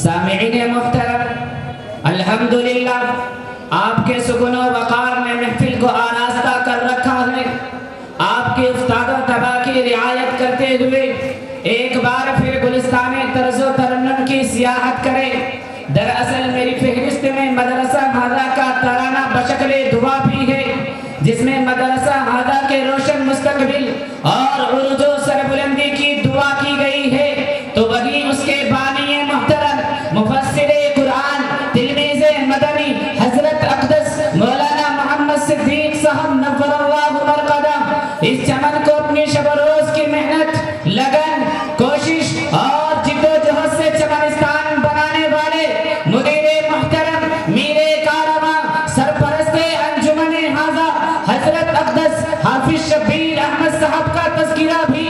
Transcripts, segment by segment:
सामिईन मोहतरम, अल्हम्दुलिल्लाह आपके सुकून व वक़ार ने महफिल को आरास्ता कर रखा है। आपके उस्ताद व तबा की रियायत करते हुए एक बार फिर गुलिस्तान तर्ज़ो तरन्नुम की सियाहत करें। दरअसल मेरी फहरिस्त में मदरसा हादा का तराना बशक्ले दुआ भी है, जिसमें मदरसा हादा के रोशन मुस्तकबिल और उर्जो सरबुलंदी की दुआ की गई है। तो वही उसके बानी मोहतरम मुफस्सिरे कुरान तिलमीज़े मदनी हजरत अक़दस मौलाना मोहम्मद सिद्दीक़ साहब नव्वरल्लाहु मरक़दह इस चमन को अपनी शब रोज की मेहनत, लगन, कोशिश और जिद्दोजहद से चमनिस्तान बनाने वाले मुदीरे मोहतरम मीरे कारवां सरपरस्ते अंजुमने हाजा हजरत अक़दस हाफिज शब्बीर अहमद साहब का तज़किरा भी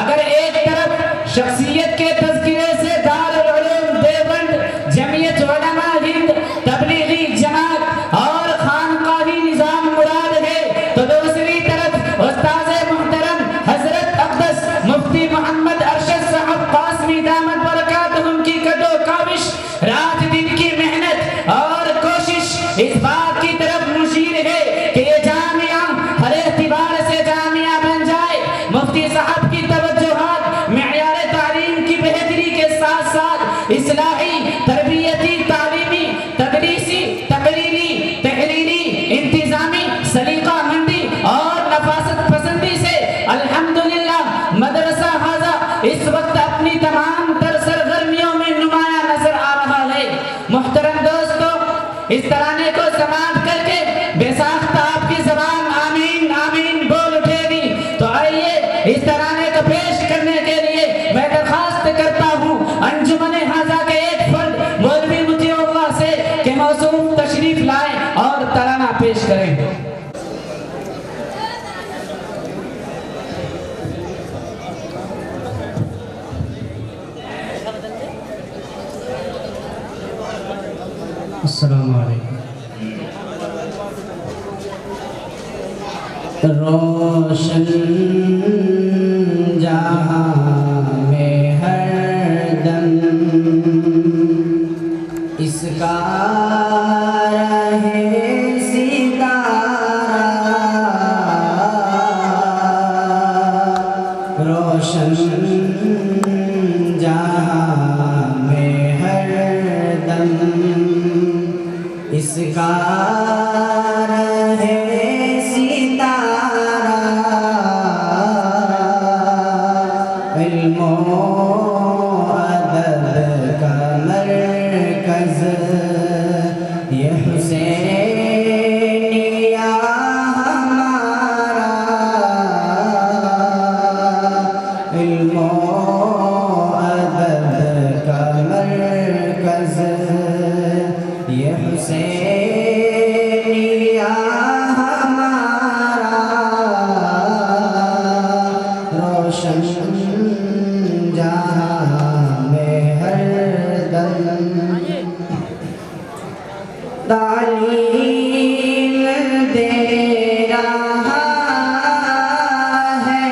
अगर एक तरफ शख्सियत के तज़किरे से दारुल उलूम देवबंद, जमीयत उलमा हिंद, तबलीगी जमात और खानकाही निज़ाम मुराद है, तो दूसरी तरफ उस्ताद मोहतरम हजरत अक़दस मुफ्ती मोहम्मद अरशद साहब क़ासिमी दामत बरकातुहुम की कदो काविश, रात दिन की मेहनत और कोशिश इस बात की तरफ मुशीर है कि ये जामिया हर एतबार से जामिया बन जाए। मुफ्ती साहब की तवज्जुहात मेयार तालीम की बेहतरी के साथ साथ इस्लाही, तरबियती, तालीमी, तदरीसी, तकरीरी, तहरीरी, इंतजामी, सलीका मंदी और नफासत पसंदी से अल्हम्दुलिल्लाह मदरसा हाजा इस वक्त अपनी तमाम तर सरगर्मियों में नुमाया नजर आ रहा है। मुहतरम दोस्तों, इस तराने को समाप्त करके बेसाख्ता आपकी ज़बान आमीन आमीन बोल उठेगी। तो आइए इस तराने को पेश करने के लिए मैं दरखास्त करता हूँ अंजुमने हाजा के एक फर्द मौलवी मुतीउल्लाह से कि मौसूम तशरीफ लाएं और तराना पेश करें। अस्सलामु अलैकुम। रोशन जहाँ में हरदम इसका रहे सितारा, रोशन जहाँ में हरदम इसका रहे सितारा, इल्मो अदब का मरकज़ ये हुसैनिया हमारा, इल्मो अदब का मरकज़ ये हुसैनिया हमारा, रोशन जहाँ में हरदम तालीम दे रहा है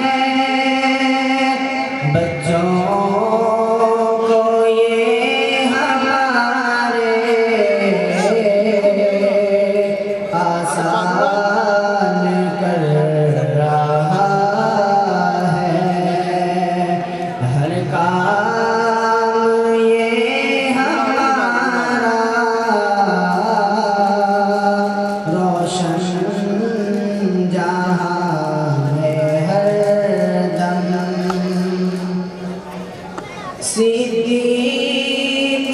बच्चों को ये हमारे, आसान कर रहा है हर काम ये हमारा, रोशन जहाँ में हरदम सिद्दीक़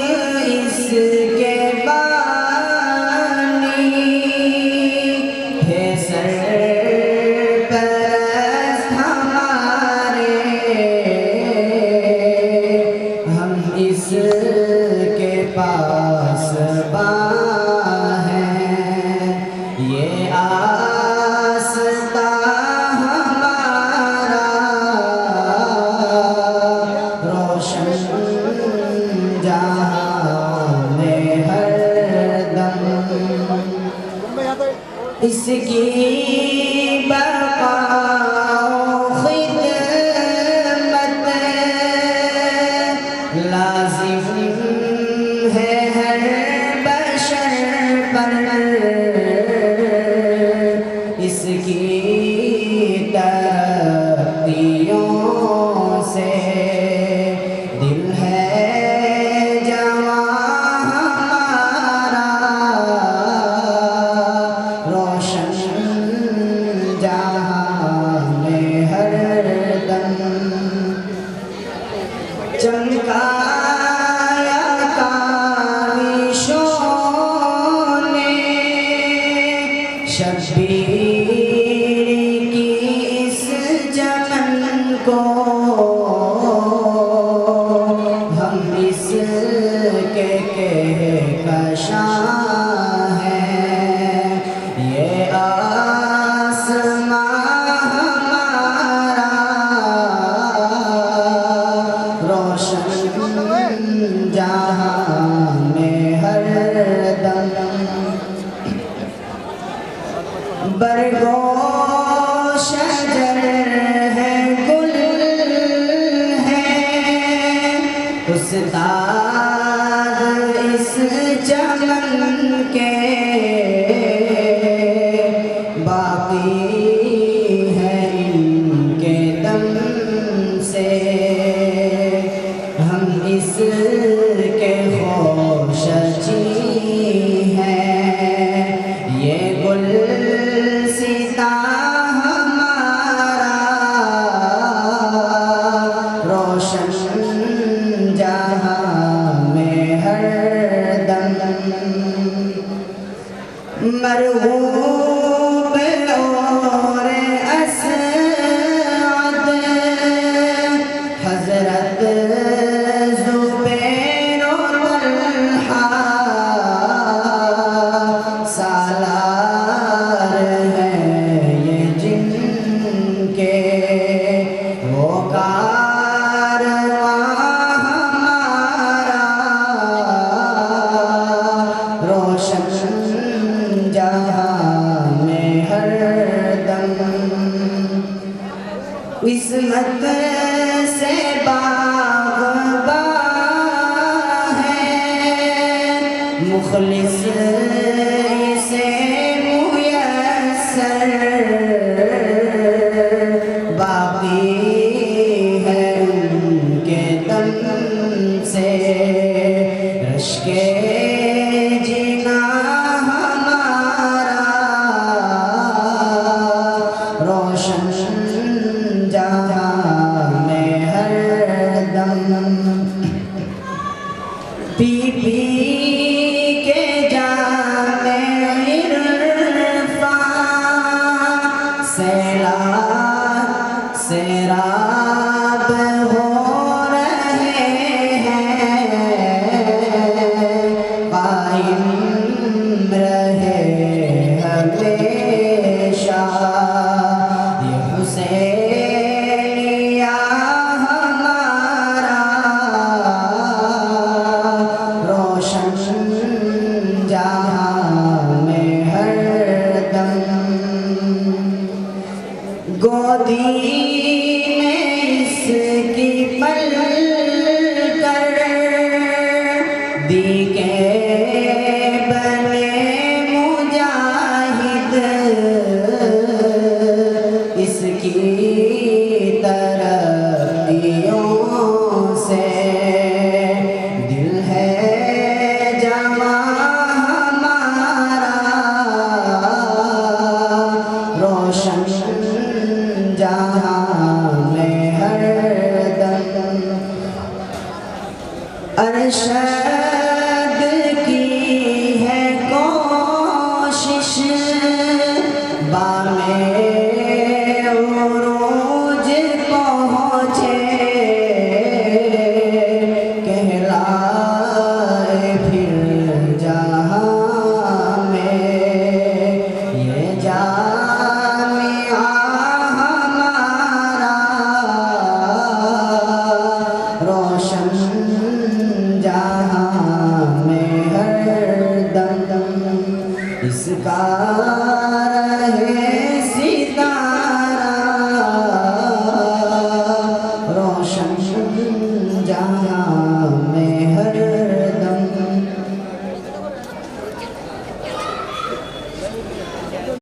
इसके बानी है सरपरस्त हमारे, हम इसके पास हैं ये आस्था हमारा, रोशन जहाँ में हरदम इसकी बका खिदमत लाज़िम चमकाया काविशों ने शब्बीर की इस चमन को। हम इसके कहकशां हैं, ये आसमां हमारा रोशन जहां में हरदम। बरगो शजर है, गुल है, उस्ताद इस चमन के बाकी है इनके दम से। हम इसके खोशची हैं, ये गुलसिता हमारा रोशन जहां में हरदम। मरहूब और असअद हज़रत ज़ुबैर और तल्हा सालार हैं ये जिनके, वो कारवां हमारा रोशन जहां में हरदम। इस्मत से बाग़बान है, मुखलिस से मुयस्सर बाकी है उनके दम से। रश्के जीना हमारा रोशन जहां में हरदम। पी पी के जामे इरफ़ान सैराब हो रहे हैं, कायम रहे हमेशा ये हुसैनिया हमारा रोशन जहां में हरदम। गोदी में इसकी पल कर दी के बने मुजाहिद, इसकी तरक्कियों से दिल है जवां हमारा रोशन जहां में हरदम। अरशद की है कोशिश बामे उरूज पहुँचे, कहलाए फिर जहां में ये जामिया हमारा रोशन